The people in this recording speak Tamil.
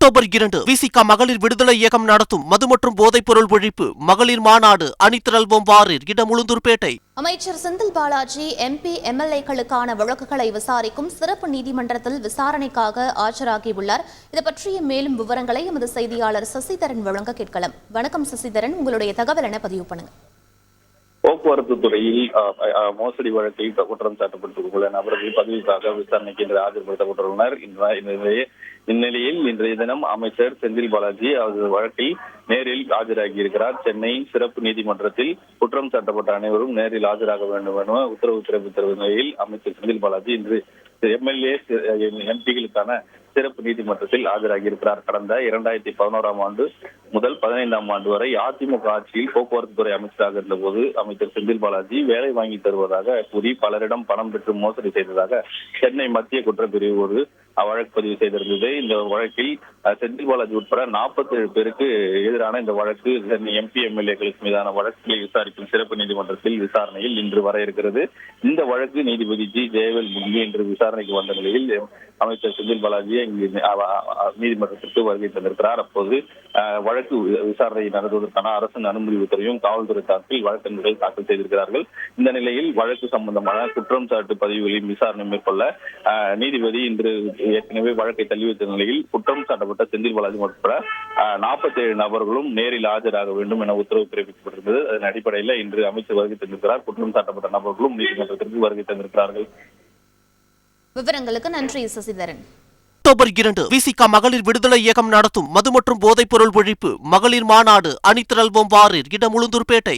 அக்டோபர் 2 விசிக மகளிர் விடுதலை இயக்கம் நடத்தும் மது மற்றும் போதைப் பொருள் ஒழிப்பு மகளிர் மாநாடு அணிதிரள்வோம் வாரீர் இடம் உளுந்தூர்பேட்டை. அமைச்சர் செந்தில் பாலாஜி எம்பி எம்எல்ஏக்களுக்கான வழக்குகளை விசாரிக்கும் சிறப்பு நீதிமன்றத்தில் விசாரணைக்காக ஆஜராகியுள்ளார். இது பற்றிய மேலும் விவரங்களை எமது செய்தியாளர் சசிதரன் வழங்க கேட்கலாம். வணக்கம் சசிதரன், உங்களுடைய தகவல் என பதிவு பண்ணுங்க. போக்குவரத்து துறையில் மோசடி வழக்கில் குற்றம் சாட்டப்பட்டுள்ள நபர்கள் பதவிக்காக விசாரணைக்கு இன்று ஆஜர்படுத்தப்பட்டுள்ளனர். இந்நிலையில் இன்றைய தினம் அமைச்சர் செந்தில் பாலாஜி அவரது வழக்கில் நேரில் ஆஜராகியிருக்கிறார். சென்னை சிறப்பு நீதிமன்றத்தில் குற்றம் சாட்டப்பட்ட அனைவரும் நேரில் ஆஜராக வேண்டும் என உத்தரவு பிறப்பித்த நிலையில் அமைச்சர் செந்தில் பாலாஜி இன்று எம்எல்ஏ எம்பிகளுக்கான சிறப்பு நீதிமன்றத்தில் ஆஜராகியிருக்கிறார். கடந்த 2011ஆம் ஆண்டு முதல் 15ஆம் ஆண்டு வரை அதிமுக ஆட்சியில் போக்குவரத்து துறை அமைச்சராக இருந்தபோது அமைச்சர் செந்தில் பாலாஜி வேலை வாங்கி தருவதாக கூறி பலரிடம் பணம் பெற்று மோசடி செய்ததாக சென்னை மத்திய குற்றப்பிரிவு ஒரு வழக்கு பதிவு செய்திருந்தது. இந்த வழக்கில் செந்தில் பாலாஜி உட்பட 47 பேருக்கு எதிரான இந்த வழக்கு எம்பி எம்எல்ஏக்களுக்கு மீதான வழக்குகளை விசாரிக்கும் சிறப்பு நீதிமன்றத்தில் விசாரணையில் இன்று வர இருக்கிறது. இந்த வழக்கு நீதிபதி ஜி ஜெயவேல் முன்பு இன்று விசாரணைக்கு வந்த நிலையில் அமைச்சர் செந்தில் பாலாஜி இங்கு நீதிமன்றத்திற்கு வருகை தந்திருக்கிறார். அப்போது வழக்கு விசாரணையை நடத்துவதற்கான அரசின் அனுமதி உத்தரவையும் காவல்துறை சார்பில் வழக்கறிஞர்கள் தாக்கல் செய்திருக்கிறார்கள். இந்த நிலையில் வழக்கு சம்பந்தமான குற்றம் சாட்டு பதிவுகளின் விசாரணை மேற்கொள்ள நீதிபதி இன்று ஏற்கனவே வழக்கை தள்ளி வைத்த நிலையில் குற்றம் சாட்டப்பட்ட செந்தில் பாலாஜி உட்பட 47 நபர்களும் நேரில் ஆஜராக வேண்டும் என உத்தரவு பிறப்பிக்கப்பட்டிருந்தது. அதன் அடிப்படையில் இன்று அமைச்சர் வருகை தந்திருக்கிறார். குற்றம் சாட்டப்பட்ட நபர்களும் நீதிமன்றத்திற்கு வருகை தந்திருக்கிறார்கள். விவரங்களுக்கு நன்றி சசிதரன். அக்டோபர் 2 விசிக மகளிர் விடுதலை இயக்கம் நடத்தும் மது மற்றும் போதைப் பொருள் ஒழிப்பு மகளிர் மாநாடு அணிதிரள்வோம் வாரீர் இடம் உளுந்தூர்பேட்டை.